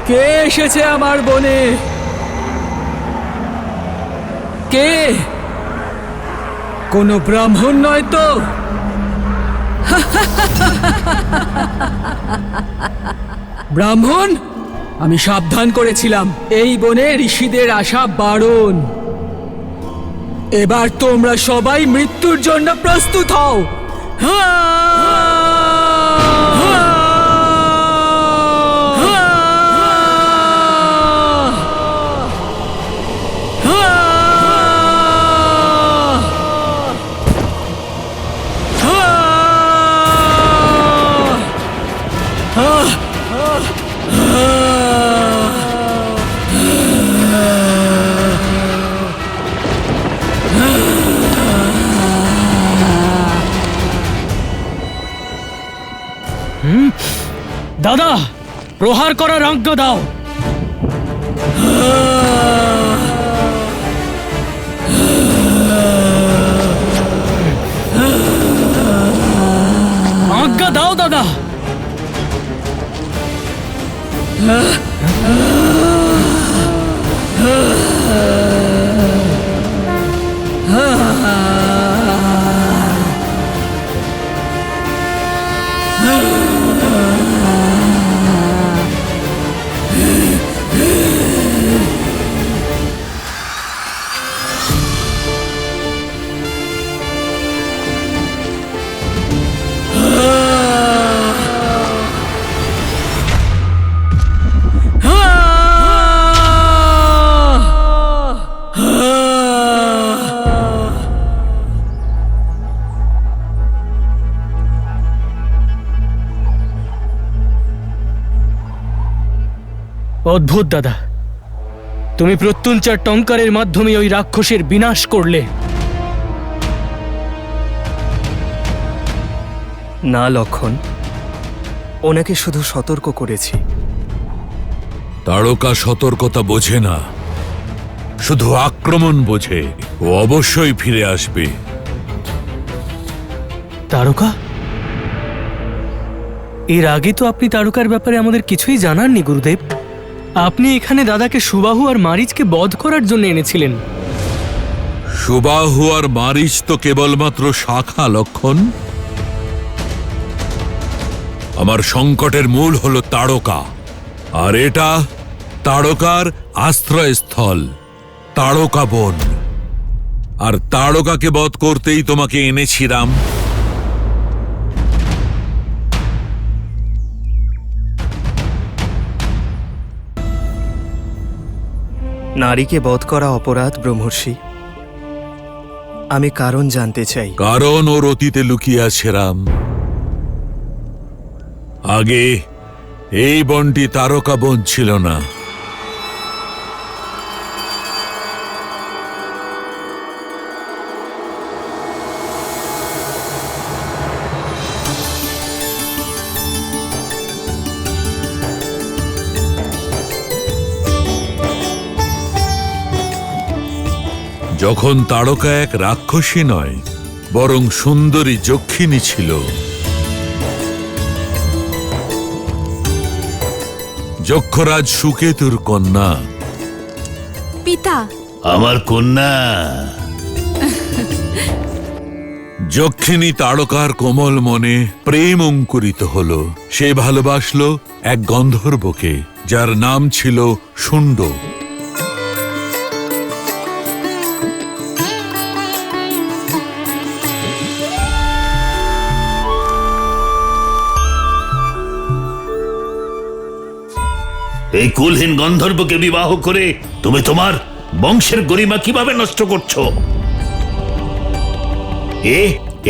কে এসেছে আমার বনে? কে? কোনো ব্রাহ্মণ নয় তো? ব্রাহ্মণ, আমি সাবধান করেছিলাম এই বনে ঋষিদের আসা বারণ। এবার তোমরা সবাই মৃত্যুর জন্য প্রস্তুত হও। দাদা, প্রহার করার আজ্ঞা দাও। আজ্ঞা দাও দাদা। অদ্ভুত দাদা, তুমি প্রত্যুঞ্চার টঙ্কারের মাধ্যমে ওই রাক্ষসের বিনাশ করলে। না লক্ষণ, ওনাকে শুধু সতর্ক করেছি। তারকা সতর্কতা বোঝে না, শুধু আক্রমণ বোঝে। ও অবশ্যই ফিরে আসবে। তারকা? এর আগে তো আপনি তারকার ব্যাপারে আমাদের কিছুই জানাননি গুরুদেব। আপনি এখানে দাদাকে সুবাহু আর মারিচকে বধ করার জন্য এনেছিলেন। সুবাহু আর মারিচ তো কেবলমাত্র শাখা লক্ষণ। আমার সংকটের মূল হলো তারকা, আর এটা তারকার আশ্রয়স্থল, তারকা বন। আর তারকাকে বধ করতেই তোমাকে এনেছিলাম। নারীকে বধ করা অপরাধ ব্রহ্মর্ষি। আমি কারণ জানতে চাই। কারণ ওর অতীতে লুকিয়ে আছে রাম। আগে এই বনটি তারকা বন ছিল না। যখন তারকা এক রাক্ষসী নয়, বরং সুন্দরী যক্ষিণী ছিল। যক্ষরাজ সুকেতুর কন্যা। পিতা, আমার কন্যা। যক্ষিণী তারকার কোমল মনে প্রেম অঙ্কুরিত হল। সে ভালোবাসলো এক গন্ধর্বকে, যার নাম ছিল শুণ্ড। এই কুলহীন গন্ধর্বকে বিবাহ করে তুমি তোমার বংশের গরিমা কিভাবে নষ্ট করছো?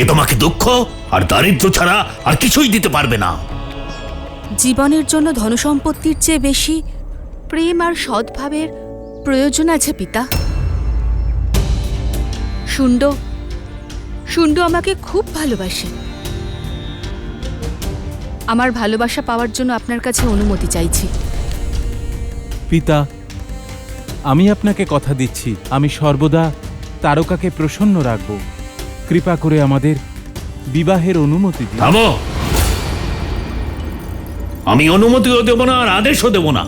এ তোমাকে দুঃখ আর দারিদ্র ছাড়া আর কিছুই দিতে পারবে না। জীবনের জন্য ধনসম্পত্তির চেয়ে বেশি প্রেম আর সদ্ভাবের প্রয়োজন আছে পিতা। শুণ্ড আমাকে খুব ভালোবাসে। আমার ভালোবাসা পাওয়ার জন্য আপনার কাছে অনুমতি চাইছি। পিতা, আমি আপনাকে কথা দিচ্ছি, আমি সর্বদা তারকাকে প্রসন্ন রাখব। কৃপা করে আমাদের বিবাহের অনুমতি দিন। আমি অনুমতিও দেব না আর আদেশও দেব না।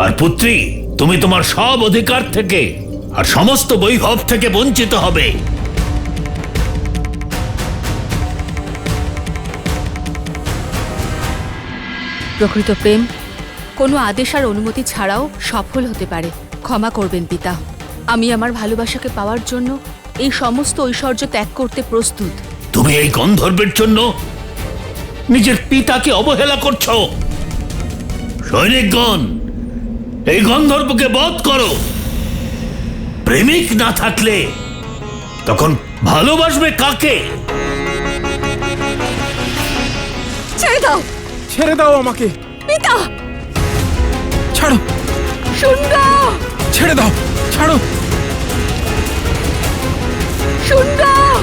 আর পুত্রী, তুমি তোমার সব অধিকার থেকে আর সমস্ত বৈভব থেকে বঞ্চিত হবে। প্রকৃত প্রেম কোনো আদেশ আর অনুমতি ছাড়াও সফল হতে পারে। ক্ষমা করবেন পিতা, আমি আমার ভালোবাসাকে পাওয়ার জন্য এই সমস্ত ঐশ্বর্য ত্যাগ করতে প্রস্তুত। তুমি এই গন্ধর্বের জন্য নিজের পিতাকে অবহেলা করছো। সৈনিকগণ, এই গন্ধর্বকে বধ করো। প্রেমিক না থাকলে তখন ভালোবাসবে কাকে? ছেড়ে দাও, ছেড়ে দাও আমাকে। পিতা! ছাড়ো, সুন্দর! ছেড়ে দাও, ছাড়ো। সুন্দর!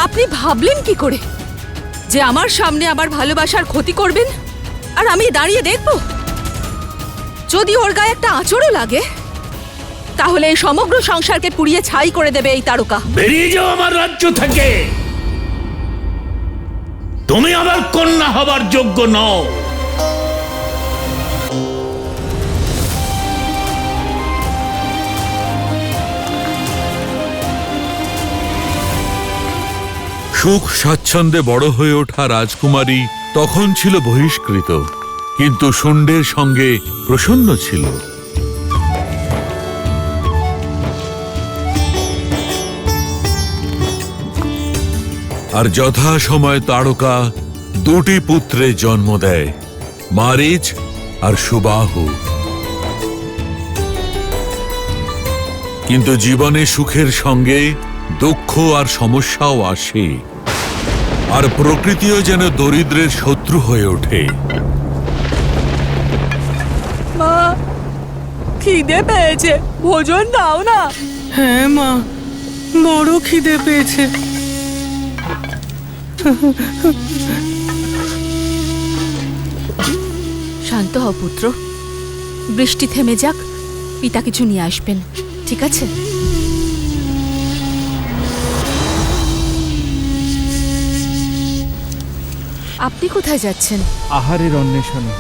আপনি ভাবলেন কি করে যে আমার সামনে আমার ভালোবাসার ক্ষতি করবেন আর আমি দাঁড়িয়ে দেখব? যদি ওর গায়ে একটা আঁচড়ও লাগে তাহলে এই সমগ্র সংসারকে পুড়িয়ে ছাই করে দেবে এই তারকা। বেরিয়ে যাও আমার রাজ্য থেকে। তুমি আমার কন্যা হবার যোগ্য নও। সুখ স্বাচ্ছন্দ্যে বড় হয়ে ওঠা রাজকুমারী তখন ছিল বহিষ্কৃত, কিন্তু শুণ্ডের সঙ্গে প্রসন্ন ছিল। আর যথা সময় তারকা দুটি পুত্রের জন্ম দেয়, মারিচ আর সুবাহু। কিন্তু জীবনে সুখের সঙ্গে দুঃখ আর সমস্যাও আসে, আর প্রকৃতিও যেন দরিদ্রের শত্রু হয়ে ওঠে। মা, খিদে পেয়েছে, ভোজন দাও না। হ্যাঁ মা, বড় খিদে পেয়েছে। শান্ত হও পুত্র, বৃষ্টি থেমে যাক, পিতা কিছু নিয়ে আসবেন, ঠিক আছে? আপনি কোথায় যাচ্ছেন? আহারের অন্বেষণে।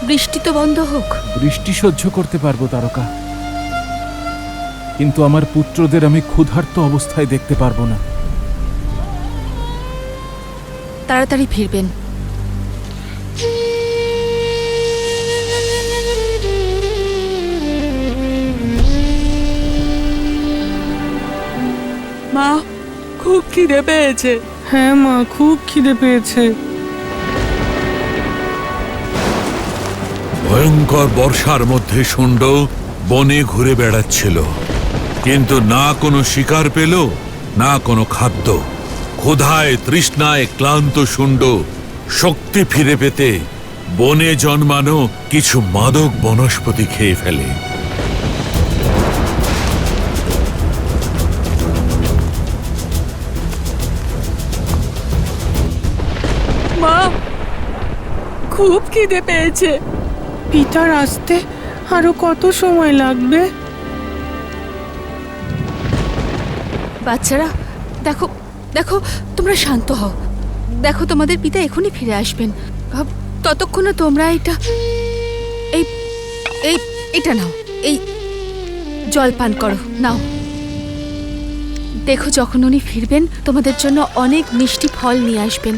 বৃষ্টি তো বন্ধ হোক। বৃষ্টি সহ্য করতে পারবো তারকা, কিন্তু আমার পুত্রদের আমি ক্ষুধার্ত অবস্থায় দেখতে পারবো না। তাড়াতাড়ি ফিরবেন। মা, খুব খিদে পেয়েছে। হ্যাঁ মা, খুব খিদে পেয়েছে। ভয়ঙ্কর বর্ষার মধ্যে শুণ্ড বনে ঘুরে বেড়াচ্ছিল, কিন্তু না কোনো শিকার পেল, না কোনো খাদ্য। ক্ষুধায় তৃষ্ণায় ক্লান্ত শুণ্ড শক্তি ফিরে পেতে বনে জন্মানো কিছু মাদক বনস্পতি খেয়ে ফেলে। মা, খুব খিদে পেয়েছে। পিতার আসতে আরো কত সময় লাগবে? বাচ্চারা, দেখো দেখো, তোমরা শান্ত হও। দেখো, তোমাদের পিতা এখনই ফিরে আসবেন। ততক্ষণে তোমরা এটা এই এই এটা নাও, এই জল পান করো, নাও। দেখো, যখন উনি ফিরবেন তোমাদের জন্য অনেক মিষ্টি ফল নিয়ে আসবেন।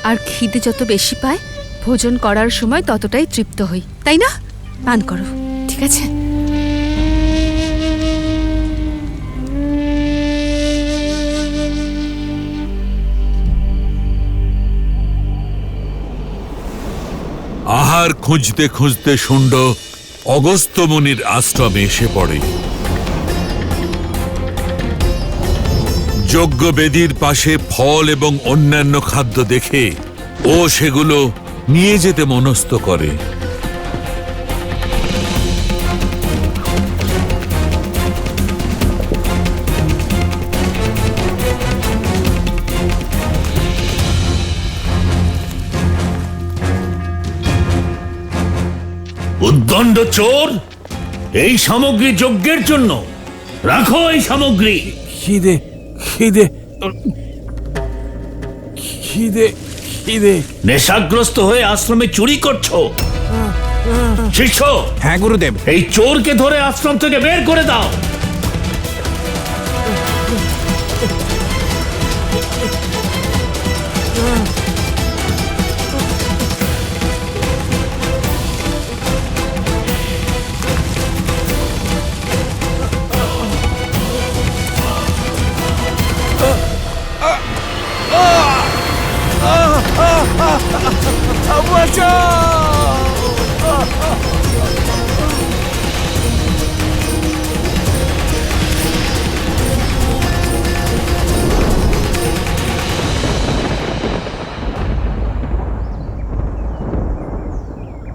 আর খিদে যত বেশি পায়, ভোজন করার সময় ততটাই তৃপ্ত হই, তাই না? পান করো, ঠিক আছে? আহার খুঁজতে খুঁজতে শুণ্ড অগস্ত্য মুনির আশ্রমে এসে পড়ে। যজ্ঞবেদীর পাশে ফল এবং অন্যান্য খাদ্য দেখে ও সেগুলো নিয়ে যেতে মনস্থ করে। গণ্ড চোর, এই সামগ্রী যজ্ঞের জন্য। রাখো এই সামগ্রী। খিদে খিদে খিদে খিদে। নেশাগ্রস্ত হয়ে আশ্রমে চুরি করছো। শিষ্য, হ্যাঁ গুরুদেব। এই চোরকে ধরে আশ্রম থেকে বের করে দাও।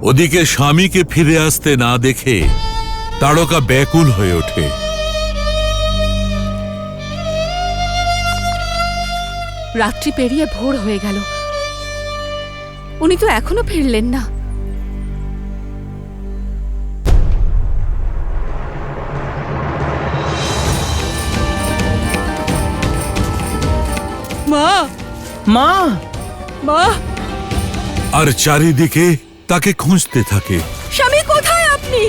ওদিকে স্বামীকে ফিরে আসতে না দেখে তারকা ব্যাকুল হয়ে ওঠে। রাত্রি পেরিয়ে ভোর হয়ে গেল, উনি তো এখনো ফিরলেন না। মা, মা, মা, আর চারিদিকে তাকে খুঁজতে থাকে। স্বামী কোথায় আপনি?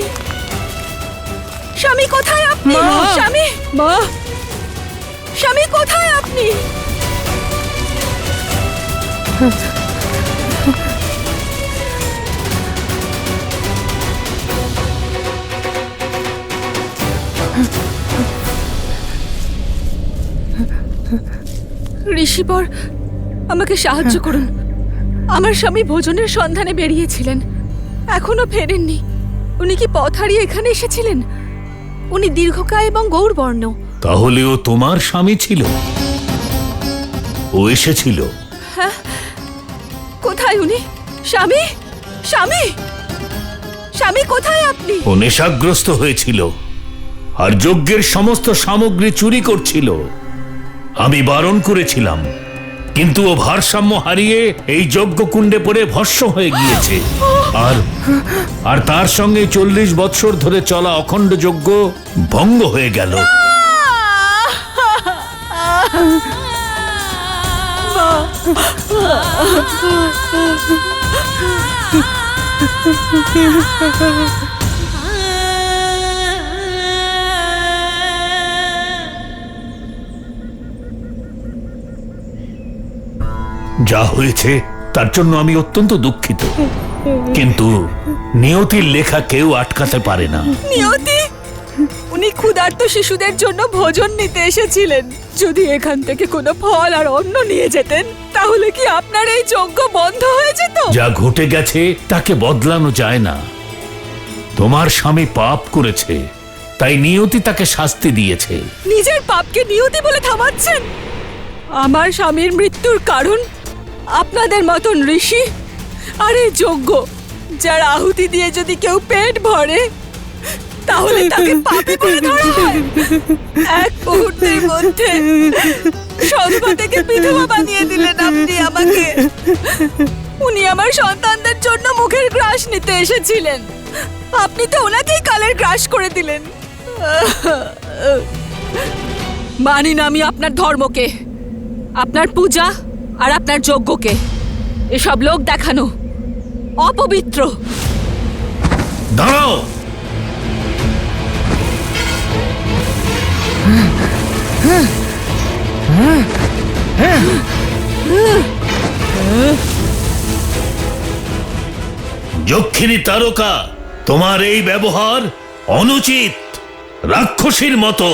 স্বামী কোথায় আপনি? মা! স্বামী, মা, স্বামী কোথায় আপনি? ঋষিবর, আমাকে সাহায্য করুন। আমার স্বামী ভোজনের সন্ধানে বেরিয়েছিলেন, এখনো ফেরেননি। উনি কি পথ হারিয়ে এখানে এসেছিলেন? উনি দীর্ঘকায় এবং গৌরবর্ণ। তাহলে ও তোমার স্বামী ছিল? ও এসেছিল? কোথায় উনি? স্বামী, স্বামী, স্বামী কোথায় আপনি? ও নেশাগ্রস্ত হয়েছিল আর যজ্ঞের সমস্ত সামগ্রী চুরি করছিল। আমি বারণ করেছিলাম, কিন্তু ও ভারসাম্য হারিয়ে এই যজ্ঞ কুণ্ডে পড়ে ভস্ম হয়ে গিয়েছে। আর তার সঙ্গে 40 বৎসর ধরে চলা অখণ্ড যজ্ঞ ভঙ্গ হয়ে গেল। যা হয়েছে তার জন্য আমি অত্যন্ত দুঃখিত, কিন্তু নিয়তির লেখা কেউ আটকাতে পারে না। নিয়তি, উনি ক্ষুধার্ত শিশুদের জন্য ভোজন নিতে এসেছিলেন। যদি এখান থেকে কোনো ফল আর অন্ন নিয়ে যেতেন, তাহলে কি আপনার এই যজ্ঞ বন্ধ হয়ে যেত? যা ঘটে গেছে তাকে বদলানো যায় না। তোমার স্বামী পাপ করেছে, তাই নিয়তি তাকে শাস্তি দিয়েছে। নিজের পাপকে নিয়তি বলে থামাচ্ছেন? আমার স্বামীর মৃত্যুর কারণ আপনাদের মতন ঋষি আর এই যজ্ঞ, যার আহুতি দিয়ে যদি কেউ পেট ভরে, তাহলে তাকে পাপী বলে ধরা হয়। এক মুহূর্তের মধ্যে সধবা থেকে বিধবা বানিয়ে দিলেন আপনি আমাকে। উনি আমার সন্তানদের জন্য মুখের গ্রাস নিতে এসেছিলেন, আপনি তো ওনাকেই কালের গ্রাস করে দিলেন। মানি না আমি আপনার ধর্মকে, আপনার পূজা আর আপনার যজ্ঞকে। এসব লোক দেখানো, অপবিত্র। দাঁড়াও! যক্ষিণী তারকা, তোমার এই ব্যবহার অনুচিত, রাক্ষসীর মতো।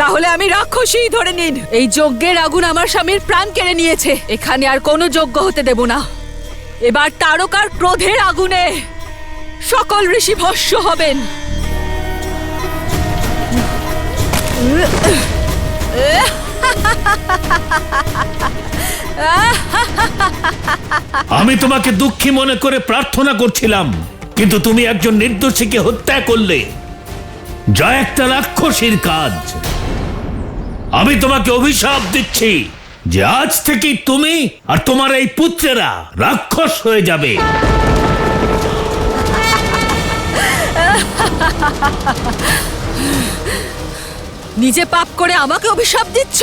তাহলে আমি রাক্ষসী ধরে নিন। এই যজ্ঞের আগুন আমার স্বামীর প্রাণ কেড়ে নিয়েছে। এখানে আর কোনো যজ্ঞ হতে দেব না। এবার তারকার ক্রোধের আগুনে সকল ঋষি ভস্ম হবেন। আমি তোমাকে দুঃখী মনে করে প্রার্থনা করছিলাম, কিন্তু তুমি একজন নির্দোষীকে হত্যা করলে, যা একটা রাক্ষসীর কাজ। আমি তোমাকে অভিশাপ দিচ্ছি, যে আজ থেকেই তুমি আর তোমার এই পুত্রেরা রাক্ষস হয়ে যাবে। নিজে পাপ করে আমাকে অভিশাপ দিচ্ছ?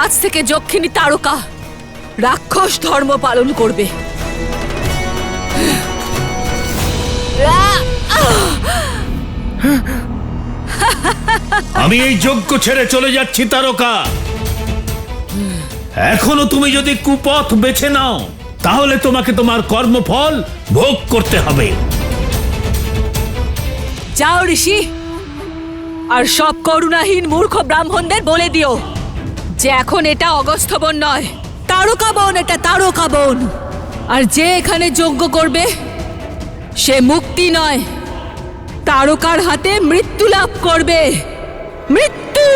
আজ থেকে যক্ষিণী তারকা রাক্ষস ধর্ম পালন করবে। আমি এই যজ্ঞ ছেড়ে চলে যাচ্ছি তারকা। এখনো তুমি যদি কুপথ বেছে নাও তাহলে তোমাকে তোমার কর্মফল ভোগ করতে হবে। যাও ঋষি, আর সব করুণাহীন মূর্খ ব্রাহ্মণদের বলে দিও যে এখন এটা অগস্ত্য বন নয়, তারকা বন। এটা তারকা বন। আর যে এখানে যজ্ঞ করবে সে মুক্তি নয়, তারকার হাতে মৃত্যু লাভ করবে। মৃত্যু।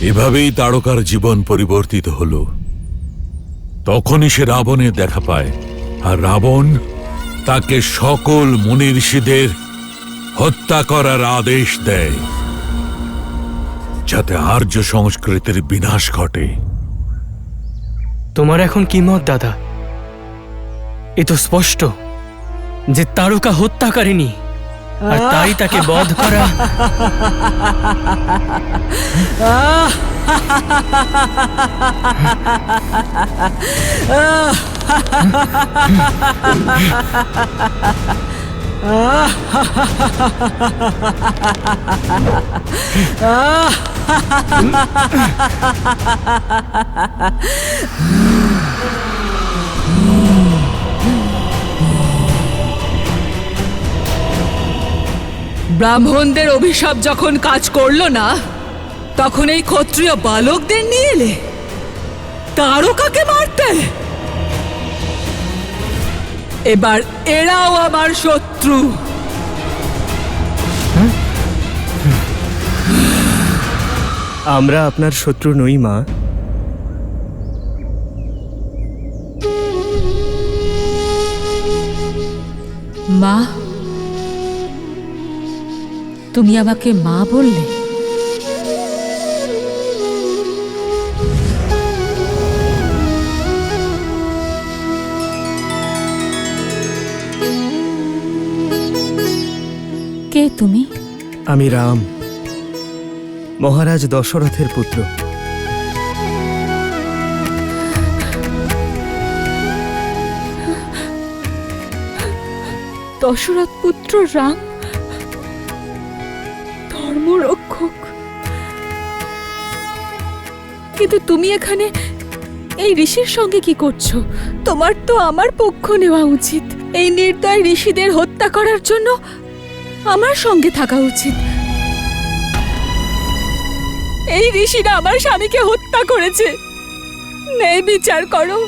এভাবেই তারকার জীবন পরিবর্তিত হলো। তখনই সে রাবণের দেখা পায়, আর রাবণ তাকে সকল মুনি ঋষিদের হত্যা করার আদেশ দেয়, যাতে আর্য সংস্কৃতির বিনাশ ঘটে। তোমার এখন কি মত দাদা? এ তো স্পষ্ট যে তারকা হত্যাকারিণী, আর তাই তাকে বধ করা। ব্রাহ্মণদের অভিশাপ যখন কাজ করলো না, তখন এই ক্ষত্রিয় বালকদের নিয়ে এলে তারকাকে মারতে। এবার এরাও আমার শত্রু। আমরা আপনার শত্রু নই মা। মা, তুমি আমাকে মা বললে? কে তুমি? আমি রাম, মহারাজ দশরথের পুত্র। দশরথ পুত্র রাম, ধর্মরক্ষক। কিন্তু তুমি এখানে এই ঋষির সঙ্গে কি করছো? তোমার তো আমার পক্ষ নেওয়া উচিত। এই নির্দয় ঋষিদের হত্যা করার জন্য আমার সঙ্গে থাকা উচিত। এই ঋষিরা আমার স্বামীকে হত্যা করেছে। ন্যায় বিচার করো,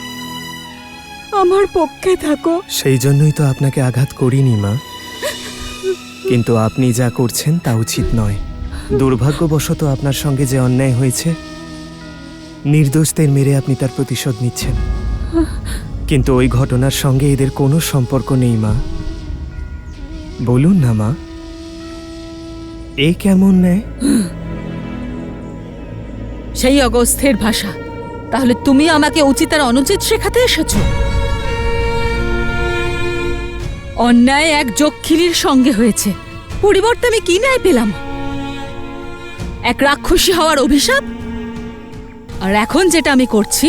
আমার পক্ষে থাকো। সেই জন্যই তো আপনাকে আঘাত করিনি মা। কিন্তু আপনি যা করছেন তা উচিত নয়। দুর্ভাগ্যবশত আপনার সঙ্গে যে অন্যায় হয়েছে, নির্দোষদের মেরে আপনি তার প্রতিশোধ নিচ্ছেন। কিন্তু ওই ঘটনার সঙ্গে এদের কোনো সম্পর্ক নেই মা। বলুন না মা, এ কেমন ন্যায়? সেই অগস্ত্যের ভাষা। তাহলে তুমি আমাকে উচিত আর অনুচিত শেখাতে এসেছো? অন্যায় এক যক্ষিণীর সঙ্গে হয়েছে, পরিবর্তে আমি কি ন্যায় পেলাম? এক রাক্ষসী হওয়ার অভিশাপ। আর এখন যেটা আমি করছি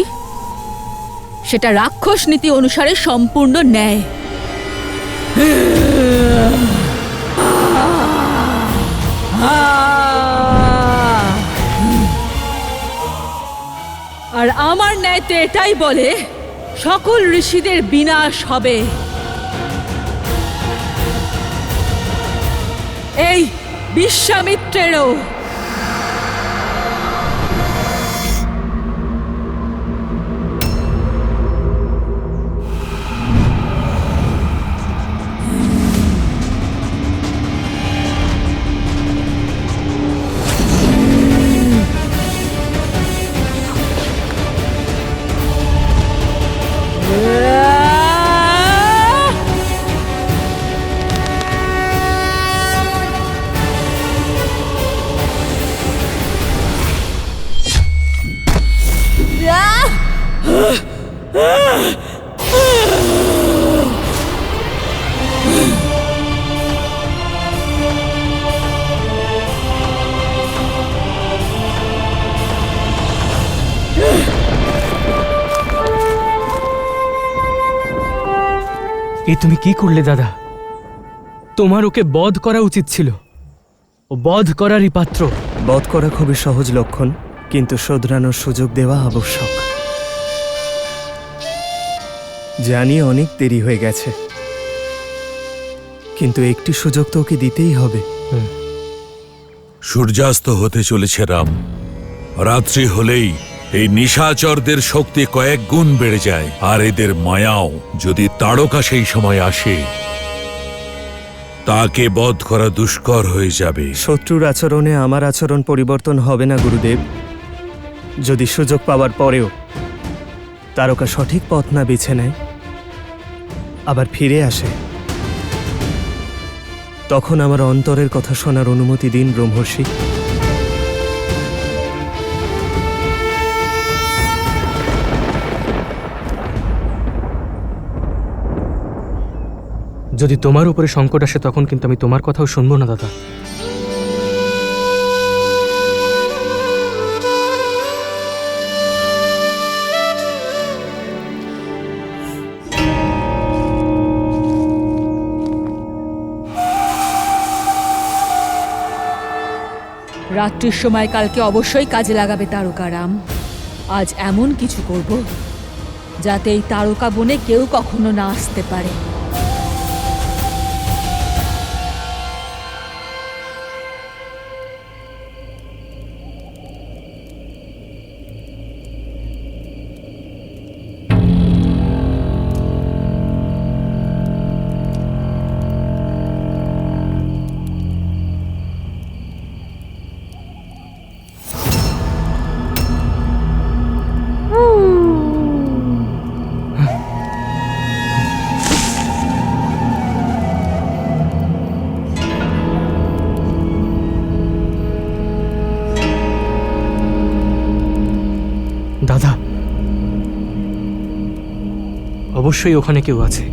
সেটা রাক্ষস নীতি অনুসারে সম্পূর্ণ ন্যায়। আর আমার ন্যায় তো এটাই বলে সকল ঋষিদের বিনাশ হবে। এই বিশ্বামিত্রেরও। এ তুমি কি করলে দাদা? তোমার ওকে বধ করা উচিত ছিল। ও বধ করারই পাত্র। বধ করা খুবই সহজ লক্ষণ, কিন্তু শোধরানোর সুযোগ দেওয়া আবশ্যক। জানি অনেক দেরি হয়ে গেছে, কিন্তু একটি সুযোগ তো ওকে দিতেই হবে। সূর্যাস্ত হতে চলেছে রাম। রাত্রি হলেই এই নিশাচরদের শক্তি কয়েক গুণ বেড়ে যায়, আর এদের মায়াও। যদি তারকা সেই সময় আসে, তাকে বধ করা দুষ্কর হয়ে যাবে। শত্রুর আচরণে আমার আচরণ পরিবর্তন হবে না গুরুদেব। যদি সুযোগ পাওয়ার পরেও তারকা সঠিক পথ না বেছে নেয়, আবার ফিরে আসে, তখন আমার অন্তরের কথা শোনার অনুমতি দিন ব্রহ্মর্ষি। যদি তোমার উপরে সংকট আসে, তখন কিন্তু আমি তোমার কথাও শুনবো না দাদা। রাত্রির সময় কালকে অবশ্যই কাজে লাগাবে তারকারাম। আজ এমন কিছু করব যাতে এই তারকা বনে কেউ কখনো না আসতে পারে। দাদা, অবশ্যই ওখানে কেউ আছে।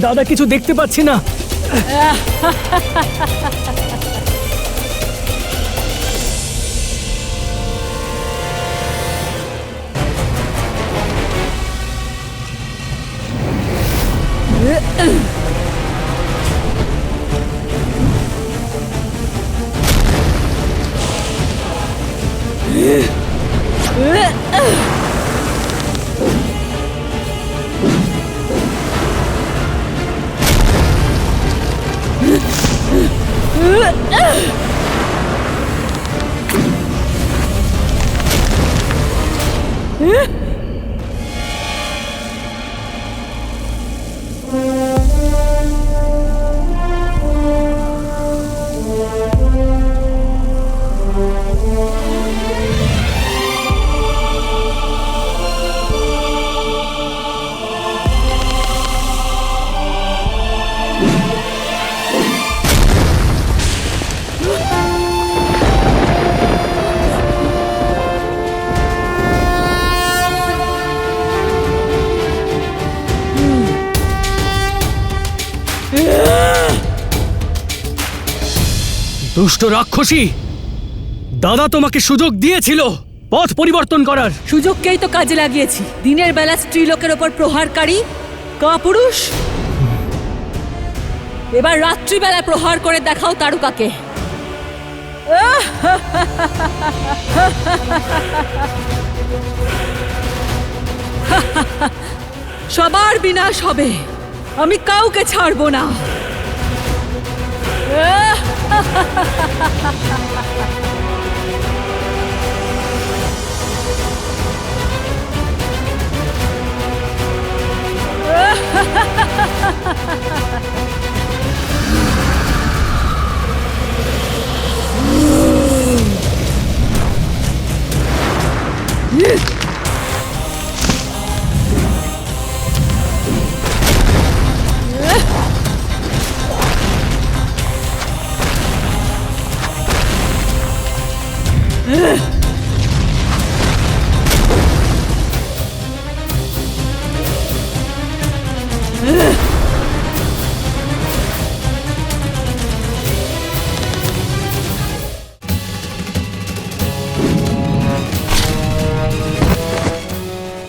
দাদা, কিছু দেখতে পাচ্ছি না। দুষ্ট রাক্ষসী, দাদা তোমাকে সুযোগ দিয়েছিল পথ পরিবর্তন করার। সুযোগকেই তো কাজে লাগিয়েছি। দিনের বেলা স্ত্রীলোকের ওপর প্রহারকারী কাপুরুষ, এবার রাত্রিবেলা প্রহার করে দেখাও তারকাকে। সবার বিনাশ হবে, আমি কাউকে ছাড়বো না।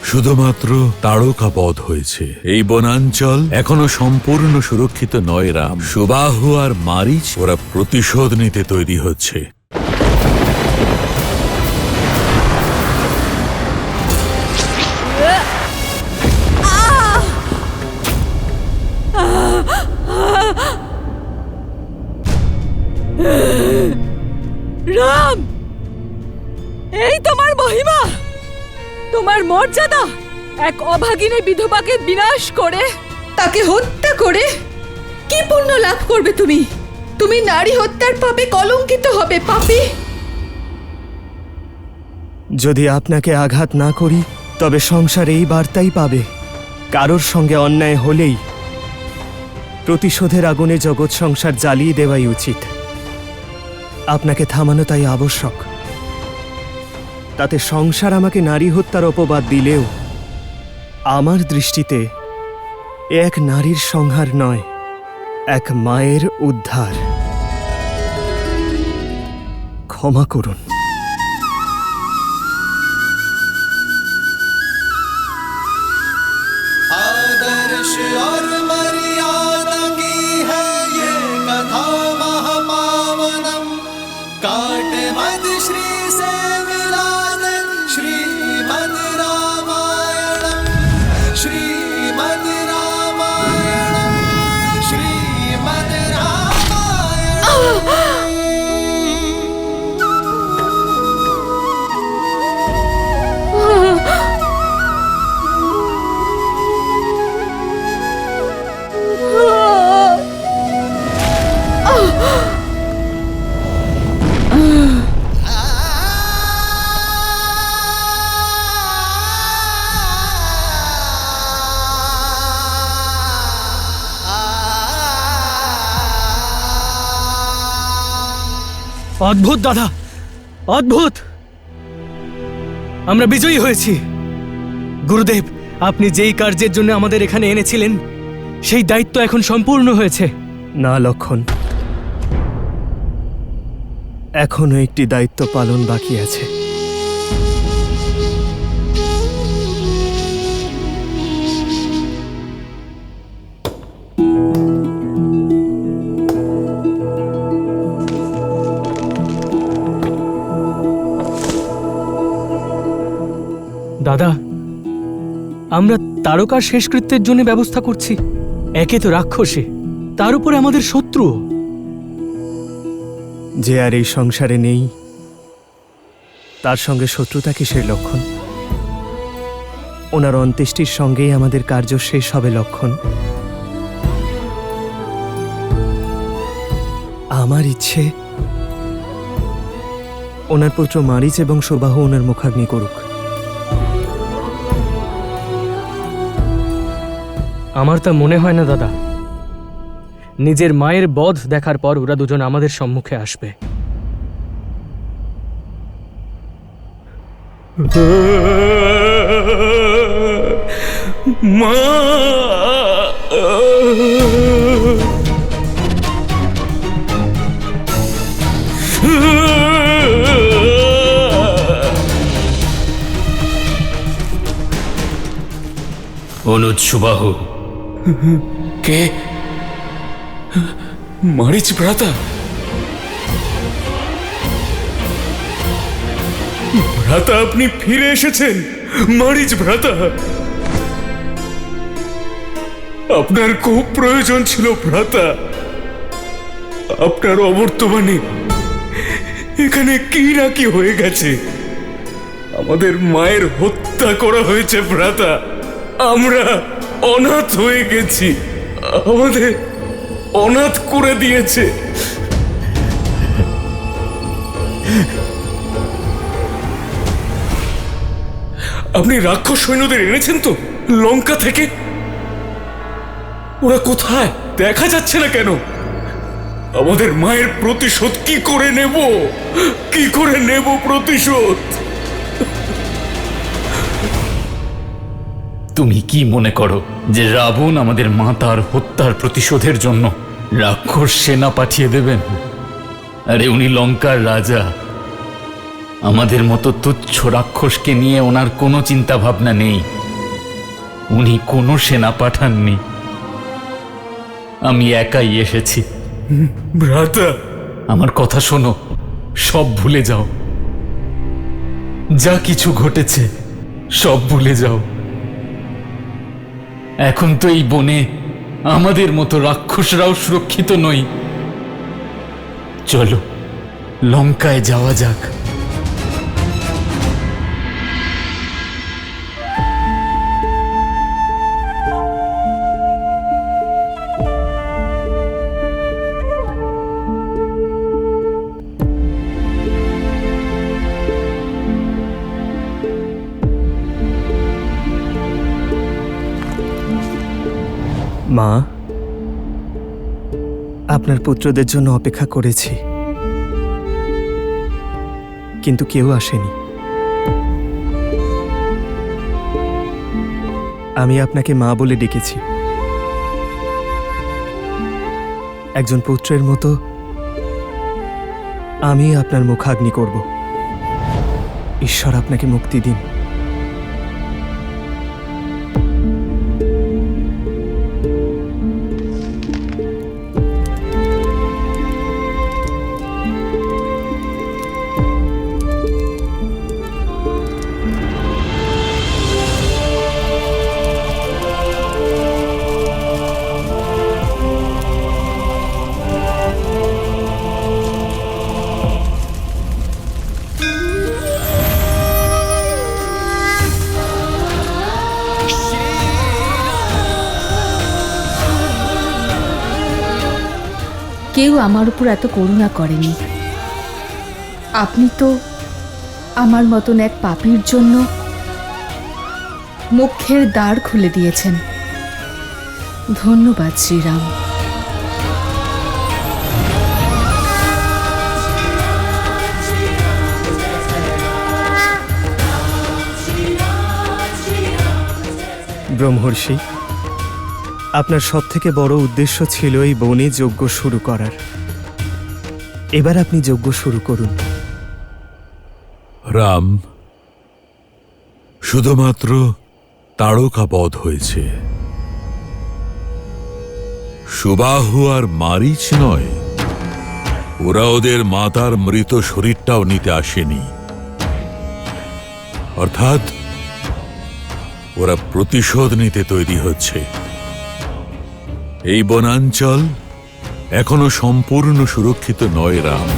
শুধুমাত্র তারকা বধ হয়েছে। এই বনাঞ্চল এখনো সম্পূর্ণ সুরক্ষিত নয় রাম। সুবাহু আর মারিচ ওরা প্রতিশোধ নিতে তৈরি হচ্ছে। রাম, এই তোমার মহিমা, তোমার মর্যাদা! এক অভাগিনী বিধবাকে বিনাশ করে, তাকে হত্যা করে কি পুণ্য লাভ করবে তুমি? তুমি নারী হত্যার পাপে কলঙ্কিত হবে, পাপী। যদি আপনাকে আঘাত না করি তবে সংসার এই বার্তাই পাবে, কারোর সঙ্গে অন্যায় হলেই প্রতিশোধের আগুনে জগৎ সংসার জ্বালিয়ে দেওয়াই উচিত। আপনাকে থামানো তাই আবশ্যক। তাতে সংসার আমাকে নারী হত্যার অপবাদ দিলেও আমার দৃষ্টিতে এ এক নারীর সংহার নয়, এক মায়ের উদ্ধার। ক্ষমা করুন। आदर्श और मर्यादा की है ये कथा महापावनम। काट मद श्री से मिला दे श्रीमद् रामायणम, श्रीमद् रामायणम, श्रीमद् रामायणम। অদ্ভুত দাদা, অদ্ভুত! আমরা বিজয়ী হয়েছি। গুরুদেব, আপনি যেই কার্যের জন্য আমাদের এখানে এনেছিলেন সেই দায়িত্ব এখন সম্পূর্ণ হয়েছে। না লক্ষণ, এখনো একটি দায়িত্ব পালন বাকি আছে। দাদা, আমরা তারকার শেষকৃত্যের জন্য ব্যবস্থা করছি। একে তো রাক্ষসে, তার উপরে আমাদের শত্রু। যে আর এই সংসারে নেই তার সঙ্গে শত্রুতা কিসের লক্ষণ? ওনার অন্ত্যেষ্টির সঙ্গেই আমাদের কার্য শেষ হবে লক্ষণ। আমার ইচ্ছে ওনার পুত্র মারিচ এবং সুবাহু ওনার মুখাগ্নি করুক। আমার তা মনে হয় না দাদা। নিজের মায়ের বধ দেখার পর ওরা দুজন আমাদের সম্মুখে আসবে। মা! অনুজ সুবাহু। কে? মারিচ ভ্রাতা, ভ্রাতা আপনি ফিরে এসেছেন। মারিচ ভ্রাতা, আপনার খুব প্রয়োজন ছিল ভ্রাতা। আপনার অবর্তমানে এখানে কি না কি হয়ে গেছে। আমাদের মায়ের হত্যা করা হয়েছে ভ্রাতা। আমরা অনাথ হয়ে গেছি, আমাদের অনাথ করে দিয়েছে। আপনি রাক্ষস সৈন্যদের এনেছেন তো লঙ্কা থেকে? ওরা কোথায়? দেখা যাচ্ছে না কেন? আমাদের মায়ের প্রতিশোধ কি করে নেব? কি করে নেব প্রতিশোধ? তুমি কি মনে করো যে রাবণ আমাদের মাতার হত্যার প্রতিশোধের জন্য রাক্ষস সেনা পাঠিয়ে দেবেন? আরে উনি লঙ্কার রাজা। আমাদের মতো তুচ্ছ রাক্ষসকে নিয়ে ওনার কোনো চিন্তা ভাবনা নেই। উনি কোনো সেনা পাঠাননি, আমি একাই এসেছি। ভ্রাতা, আমার কথা শোনো, সব ভুলে যাও। যা কিছু ঘটেছে সব ভুলে যাও। এখন তো এই বনে আমাদের মতো রাক্ষসরাও সুরক্ষিত নই। চলো লঙ্কায় যাওয়া যাক। মা, আপনার পুত্রদের জন্য অপেক্ষা করেছি, কিন্তু কেউ আসেনি। আমি আপনাকে মা বলে ডেকেছি। একজন পুত্রের মতো আমি আপনার মুখাগ্নি করব। ঈশ্বর আপনাকে মুক্তি দিন। কেউ আমার উপর এত করুণা করেনি। আপনি তো আমার মতন এক পাপীর জন্য মোক্ষের দ্বার খুলে দিয়েছেন। ধন্যবাদ শ্রীরাম। ব্রহ্মর্ষি, আপনার সবথেকে বড় উদ্দেশ্য ছিল এই বনে যজ্ঞ শুরু করার। এবার আপনি যজ্ঞ শুরু করুন। রাম, শুধুমাত্র তাড়কা বধ হয়েছে, সুবাহু আর মারিচ নয়। ওরা ওদের মাতার মৃত শরীরটাও নিতে আসেনি। অর্থাৎ ওরা প্রতিশোধ নিতে তৈরি হচ্ছে। এই বনাঞ্চল এখনো সম্পূর্ণ সুরক্ষিত নয় রাম।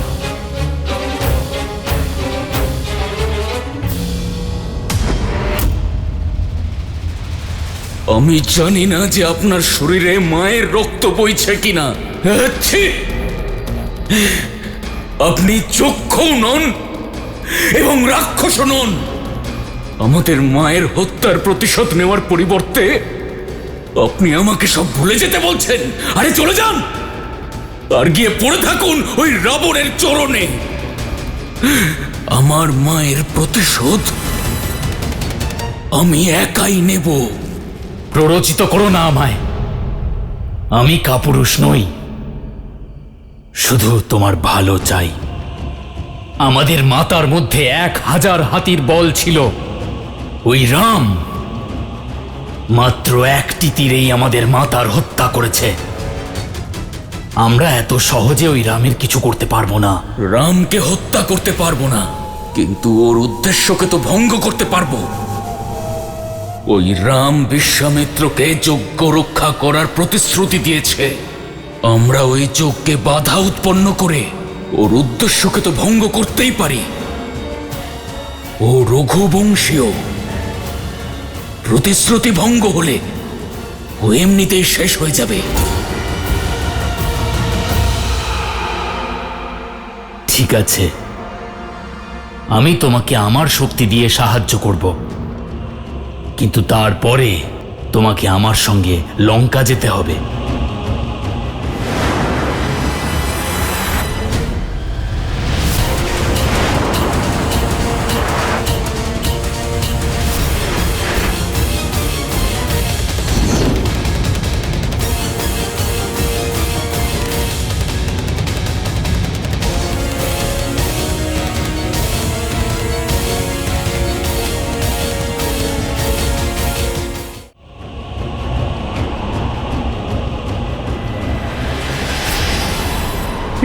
আমি জানি না যে আপনার শরীরে মায়ের রক্ত বইছে কিনা। ছি! আপনি চক্ষু নন এবং রাক্ষস নন। আমাদের মায়ের হত্যার প্রতিশোধ নেওয়ার পরিবর্তে আপনি আমাকে সব ভুলে যেতে বলছেন। আরে চলে যান আর গিয়ে পড়ে থাকুন ওই রাবণের চরণে। আমার মায়ের প্রতিশোধ আমি একাই নেব। প্ররোচিত করো না আমায়। আমি কাপুরুষ নই, শুধু তোমার ভালো চাই। আমাদের মাতার মধ্যে 1000 হাতির বল ছিল। ওই রাম মাত্র একটি তীরেই আমাদের মাতার হত্যা করেছে। আমরা এত সহজে ওই রামের কিছু করতে পারবো না। রামকে হত্যা করতে পারবো না, কিন্তু ওর উদ্দেশ্যকে তো ভঙ্গ করতে পারবো। ওই রাম বিশ্বামিত্রকে যজ্ঞ রক্ষা করার প্রতিশ্রুতি দিয়েছে। আমরা ওই যজ্ঞে বাধা উৎপন্ন করে ওর উদ্দেশ্যকে তো ভঙ্গ করতেই পারি। ও রঘুবংশীয়, প্রতিশ্রুতি ভঙ্গ হলে ও এমনিতেই শেষ হয়ে যাবে। ঠিক আছে, আমি তোমাকে আমার শক্তি দিয়ে সাহায্য করব, কিন্তু তারপরে তোমাকে আমার সঙ্গে লঙ্কা যেতে হবে।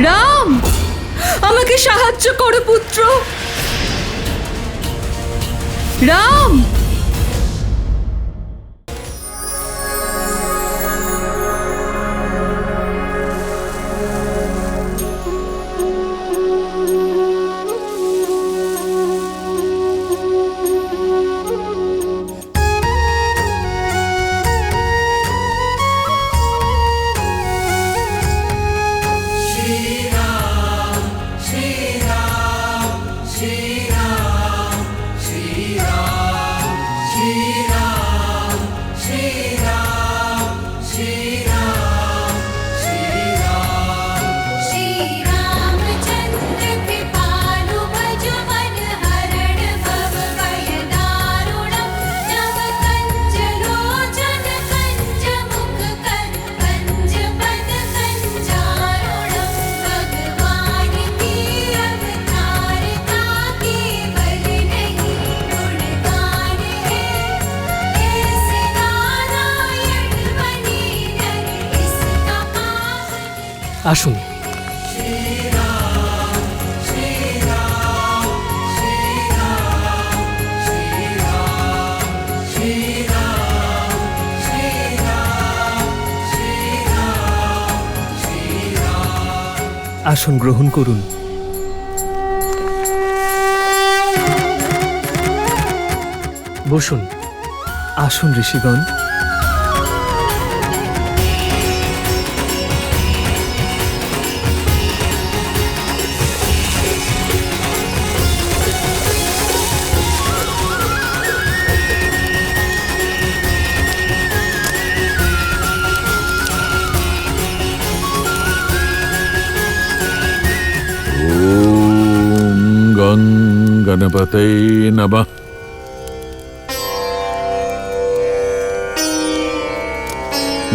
রাম, আমাকে সাহায্য করো পুত্র। রাম, আসুন। আসুন, গ্রহণ করুন। বসুন। আসুন ঋষিগণ। ওম গং গণপতে নমঃ।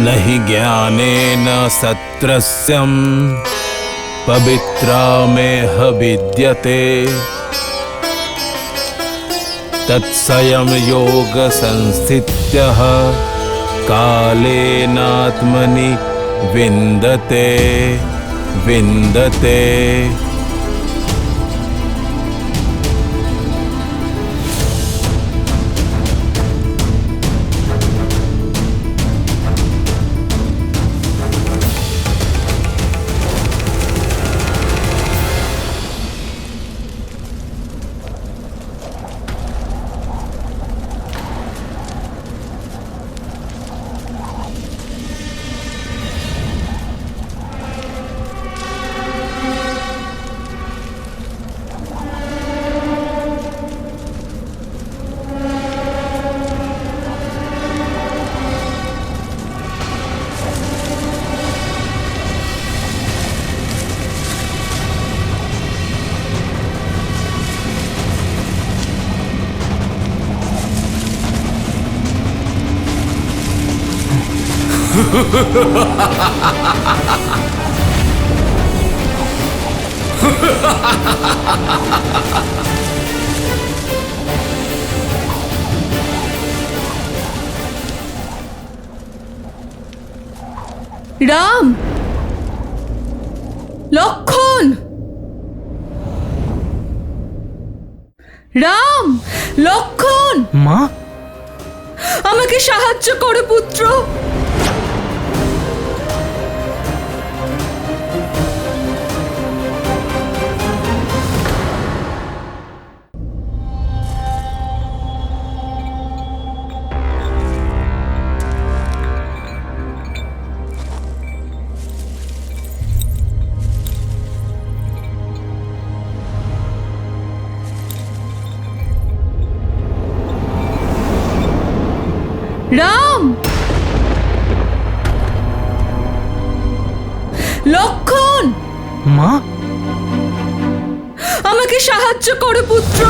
नहि ज्ञानेन सत्रस्यं पवित्रामेह विद्यते तत्स्वयं योग संस्थित्यः कालेनात्मनि विन्दते विन्दते। রাম, লক্ষণ! রাম! লক্ষণ! মা, আমাকে সাহায্য করো পুত্র। রাম! লক্ষণ! মা, আমাকে সাহায্য করো পুত্র।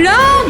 রাম!